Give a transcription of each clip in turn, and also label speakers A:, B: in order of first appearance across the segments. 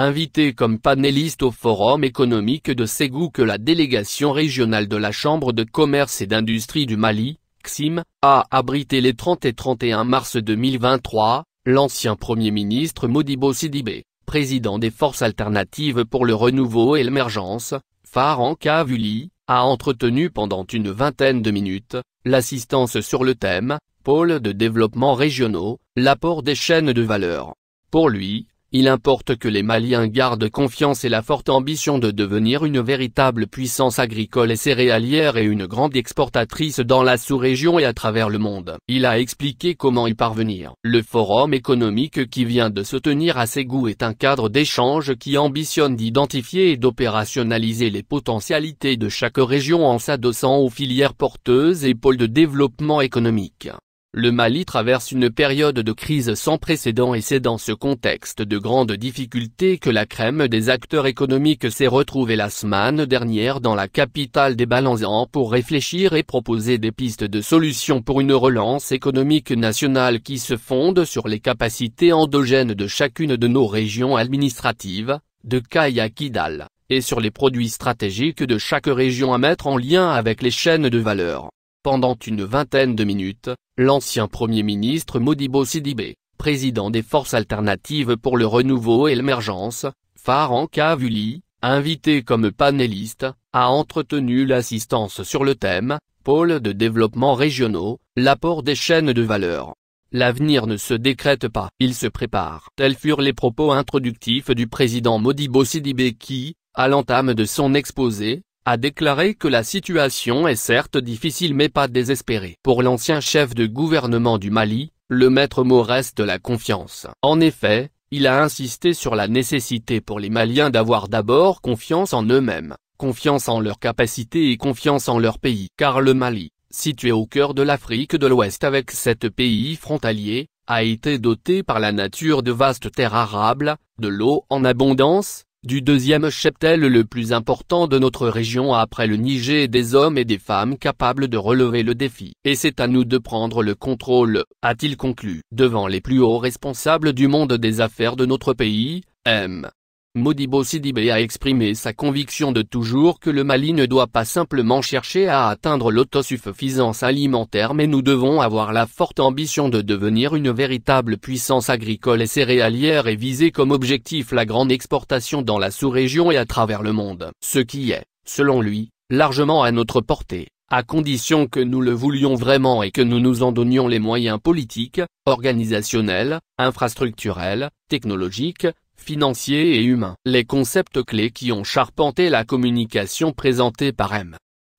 A: invité comme panéliste au Forum économique de Ségou que la délégation régionale de la Chambre de commerce et d'industrie du Mali, CSIM, a abrité les 30 et 31 mars 2023, l'ancien Premier ministre Modibo Sidibé, président des Forces alternatives pour le renouveau et l'émergence, Faran Kavuli, a entretenu pendant une vingtaine de minutes, l'assistance sur le thème « Pôle de développement régionaux, l'apport des chaînes de valeur ». Pour lui, il importe que les Maliens gardent confiance et la forte ambition de devenir une véritable puissance agricole et céréalière et une grande exportatrice dans la sous-région et à travers le monde. Il a expliqué comment y parvenir. Le forum économique qui vient de se tenir à Ségou est un cadre d'échange qui ambitionne d'identifier et d'opérationnaliser les potentialités de chaque région en s'adossant aux filières porteuses et pôles de développement économique. Le Mali traverse une période de crise sans précédent et c'est dans ce contexte de grandes difficultés que la crème des acteurs économiques s'est retrouvée la semaine dernière dans la capitale des Balanzans pour réfléchir et proposer des pistes de solutions pour une relance économique nationale qui se fonde sur les capacités endogènes de chacune de nos régions administratives, de Kaya à Kidal, et sur les produits stratégiques de chaque région à mettre en lien avec les chaînes de valeur. Pendant une vingtaine de minutes, l'ancien Premier ministre Modibo Sidibé, président des Forces alternatives pour le renouveau et l'émergence, Faran Kavuli, invité comme panéliste, a entretenu l'assistance sur le thème « Pôle de développement régionaux, l'apport des chaînes de valeur ». L'avenir ne se décrète pas, il se prépare. Tels furent les propos introductifs du président Modibo Sidibé qui, à l'entame de son exposé, a déclaré que la situation est certes difficile mais pas désespérée. Pour l'ancien chef de gouvernement du Mali, le maître mot reste la confiance. En effet, il a insisté sur la nécessité pour les Maliens d'avoir d'abord confiance en eux-mêmes, confiance en leurs capacités et confiance en leur pays. Car le Mali, situé au cœur de l'Afrique de l'Ouest avec 7 pays frontaliers, a été doté par la nature de vastes terres arables, de l'eau en abondance, du deuxième cheptel le plus important de notre région après le Niger et des hommes et des femmes capables de relever le défi. Et c'est à nous de prendre le contrôle, a-t-il conclu. Devant les plus hauts responsables du monde des affaires de notre pays, M. Modibo Sidibé a exprimé sa conviction de toujours que le Mali ne doit pas simplement chercher à atteindre l'autosuffisance alimentaire mais nous devons avoir la forte ambition de devenir une véritable puissance agricole et céréalière et viser comme objectif la grande exportation dans la sous-région et à travers le monde. Ce qui est, selon lui, largement à notre portée, à condition que nous le voulions vraiment et que nous nous en donnions les moyens politiques, organisationnels, infrastructurels, technologiques, financiers et humains. Les concepts clés qui ont charpenté la communication présentée par M.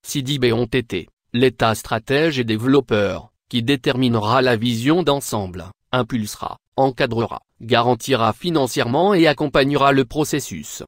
A: Sidibé ont été l'État stratège et développeur, qui déterminera la vision d'ensemble, impulsera, encadrera, garantira financièrement et accompagnera le processus.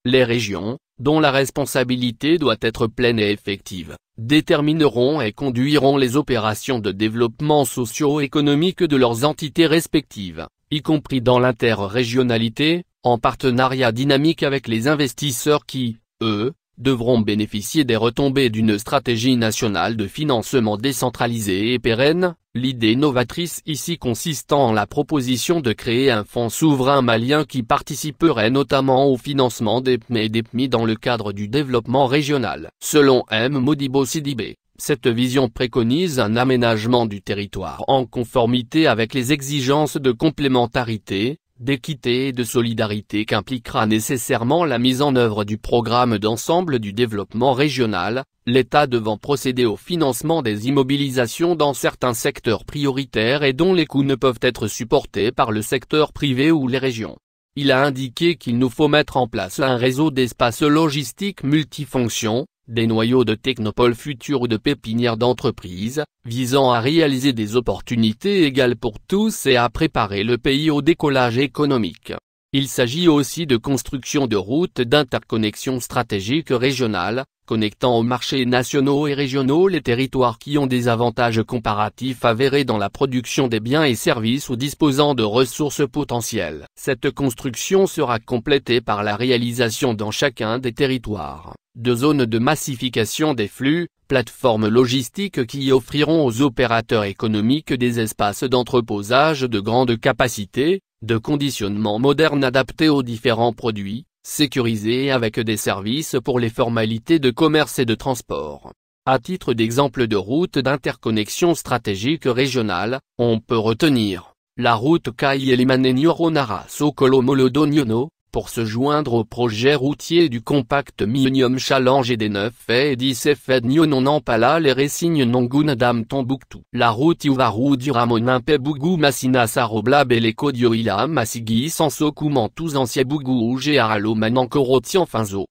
A: Les régions, dont la responsabilité doit être pleine et effective, détermineront et conduiront les opérations de développement socio-économique de leurs entités respectives, y compris dans l'interrégionalité, en partenariat dynamique avec les investisseurs qui, eux, devront bénéficier des retombées d'une stratégie nationale de financement décentralisée et pérenne, l'idée novatrice ici consistant en la proposition de créer un fonds souverain malien qui participerait notamment au financement des PME et des PMI dans le cadre du développement régional. Selon M. Modibo Sidibé, cette vision préconise un aménagement du territoire en conformité avec les exigences de complémentarité, d'équité et de solidarité qu'impliquera nécessairement la mise en œuvre du programme d'ensemble du développement régional, l'État devant procéder au financement des immobilisations dans certains secteurs prioritaires et dont les coûts ne peuvent être supportés par le secteur privé ou les régions. Il a indiqué qu'il nous faut mettre en place un réseau d'espaces logistiques multifonctions, des noyaux de technopoles futurs ou de pépinières d'entreprises, visant à réaliser des opportunités égales pour tous et à préparer le pays au décollage économique. Il s'agit aussi de construction de routes d'interconnexion stratégique régionales, connectant aux marchés nationaux et régionaux les territoires qui ont des avantages comparatifs avérés dans la production des biens et services ou disposant de ressources potentielles. Cette construction sera complétée par la réalisation dans chacun des territoires de zones de massification des flux, plateformes logistiques qui offriront aux opérateurs économiques des espaces d'entreposage de grande capacité, de conditionnement moderne adapté aux différents produits, sécurisé avec des services pour les formalités de commerce et de transport. À titre d'exemple de route d'interconnexion stratégique régionale, on peut retenir la route Kaili-Limanenio-Ronara-Sokolo-Molodognono, pour se joindre au projet routier du Compact Millennium Challenge et des 9 et 10 Nyonon-Nampala les Résignes Nongunadam Tombouctou. La route Yuvaru Duramonimpe Bougou Massina Sarobla Beleko Dioila Massigi Sansoku Mantouz Ancien Bougou Géaralo Manankoro Tianfinzo.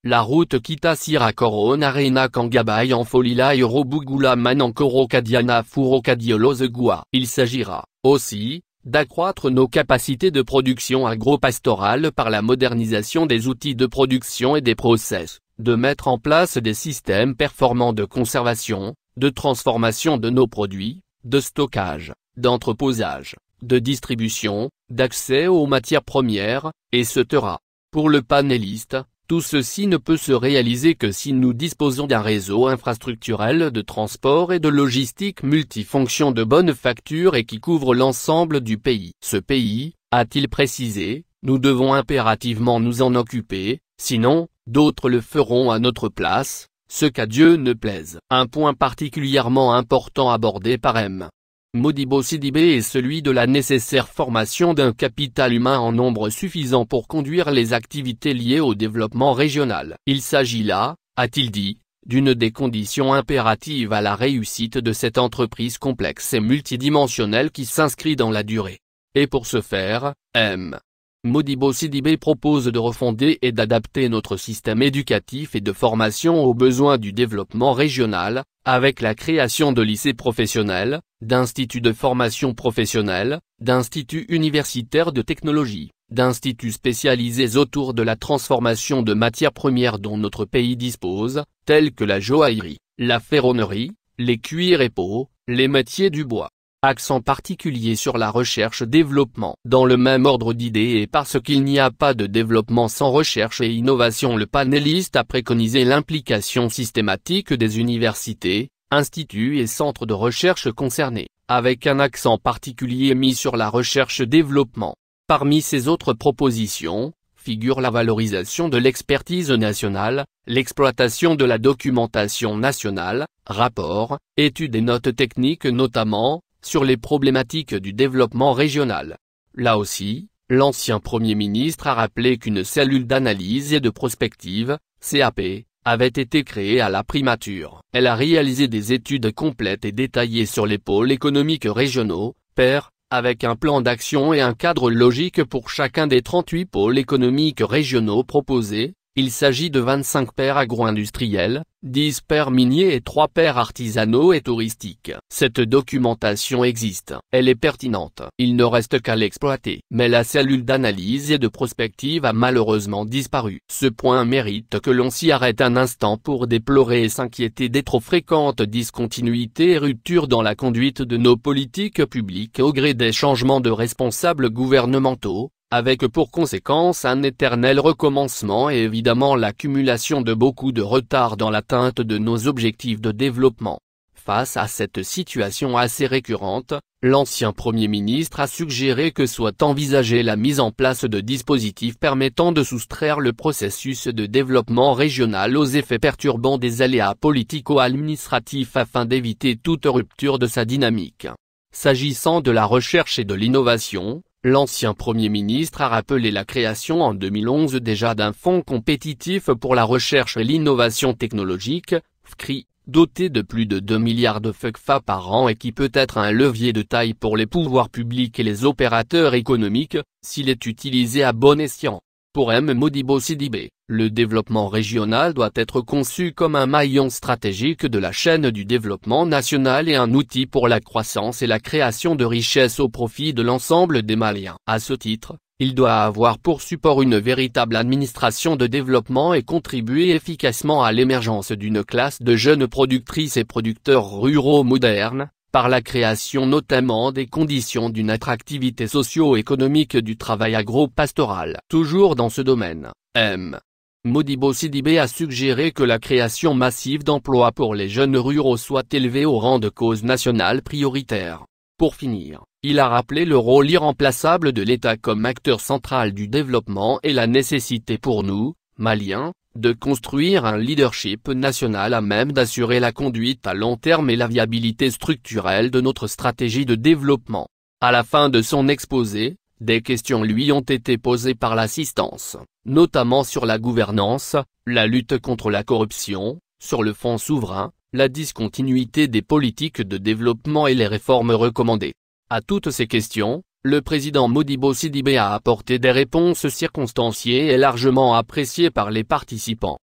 A: La route Kita Sira Koron Arena Kangabay en Folila Yoro Bougoula Manankoro Kadiana Furo Kadiolo Zegua. Il s'agira, aussi, d'accroître nos capacités de production agro-pastorale par la modernisation des outils de production et des process, de mettre en place des systèmes performants de conservation, de transformation de nos produits, de stockage, d'entreposage, de distribution, d'accès aux matières premières, etc. Pour le panéliste, tout ceci ne peut se réaliser que si nous disposons d'un réseau infrastructurel de transport et de logistique multifonction de bonne facture et qui couvre l'ensemble du pays. Ce pays, a-t-il précisé, nous devons impérativement nous en occuper, sinon, d'autres le feront à notre place, ce qu'à Dieu ne plaise. Un point particulièrement important abordé par M. Modibo Sidibé est celui de la nécessaire formation d'un capital humain en nombre suffisant pour conduire les activités liées au développement régional. Il s'agit là, a-t-il dit, d'une des conditions impératives à la réussite de cette entreprise complexe et multidimensionnelle qui s'inscrit dans la durée. Et pour ce faire, M. Modibo Sidibé propose de refonder et d'adapter notre système éducatif et de formation aux besoins du développement régional, avec la création de lycées professionnels, d'instituts de formation professionnelle, d'instituts universitaires de technologie, d'instituts spécialisés autour de la transformation de matières premières dont notre pays dispose, tels que la joaillerie, la ferronnerie, les cuirs et peaux, les métiers du bois. Accent particulier sur la recherche-développement. Dans le même ordre d'idées et parce qu'il n'y a pas de développement sans recherche et innovation, le panéliste a préconisé l'implication systématique des universités, instituts et centres de recherche concernés, avec un accent particulier mis sur la recherche-développement. Parmi ces autres propositions, figure la valorisation de l'expertise nationale, l'exploitation de la documentation nationale, rapports, études et notes techniques notamment, sur les problématiques du développement régional. Là aussi, l'ancien Premier ministre a rappelé qu'une cellule d'analyse et de prospective, CAP, avait été créée à la primature. Elle a réalisé des études complètes et détaillées sur les pôles économiques régionaux, PER, avec un plan d'action et un cadre logique pour chacun des 38 pôles économiques régionaux proposés. Il s'agit de 25 pairs agro-industriels, 10 pairs miniers et 3 pairs artisanaux et touristiques. Cette documentation existe, elle est pertinente. Il ne reste qu'à l'exploiter. Mais la cellule d'analyse et de prospective a malheureusement disparu. Ce point mérite que l'on s'y arrête un instant pour déplorer et s'inquiéter des trop fréquentes discontinuités et ruptures dans la conduite de nos politiques publiques au gré des changements de responsables gouvernementaux, avec pour conséquence un éternel recommencement et évidemment l'accumulation de beaucoup de retard dans l'atteinte de nos objectifs de développement. Face à cette situation assez récurrente, l'ancien Premier ministre a suggéré que soit envisagée la mise en place de dispositifs permettant de soustraire le processus de développement régional aux effets perturbants des aléas politico-administratifs afin d'éviter toute rupture de sa dynamique. S'agissant de la recherche et de l'innovation, l'ancien Premier ministre a rappelé la création en 2011 déjà d'un fonds compétitif pour la recherche et l'innovation technologique, FCRI, doté de plus de 2 milliards de FCFA par an et qui peut être un levier de taille pour les pouvoirs publics et les opérateurs économiques, s'il est utilisé à bon escient. Pour M. Modibo Sidibé, le développement régional doit être conçu comme un maillon stratégique de la chaîne du développement national et un outil pour la croissance et la création de richesses au profit de l'ensemble des Maliens. À ce titre, il doit avoir pour support une véritable administration de développement et contribuer efficacement à l'émergence d'une classe de jeunes productrices et producteurs ruraux modernes, par la création notamment des conditions d'une attractivité socio-économique du travail agro-pastoral. Toujours dans ce domaine, M. Modibo Sidibé a suggéré que la création massive d'emplois pour les jeunes ruraux soit élevée au rang de cause nationale prioritaire. Pour finir, il a rappelé le rôle irremplaçable de l'État comme acteur central du développement et la nécessité pour nous, Maliens, de construire un leadership national à même d'assurer la conduite à long terme et la viabilité structurelle de notre stratégie de développement. À la fin de son exposé, des questions lui ont été posées par l'assistance, notamment sur la gouvernance, la lutte contre la corruption, sur le fonds souverain, la discontinuité des politiques de développement et les réformes recommandées. À toutes ces questions, le président Modibo Sidibé a apporté des réponses circonstanciées et largement appréciées par les participants.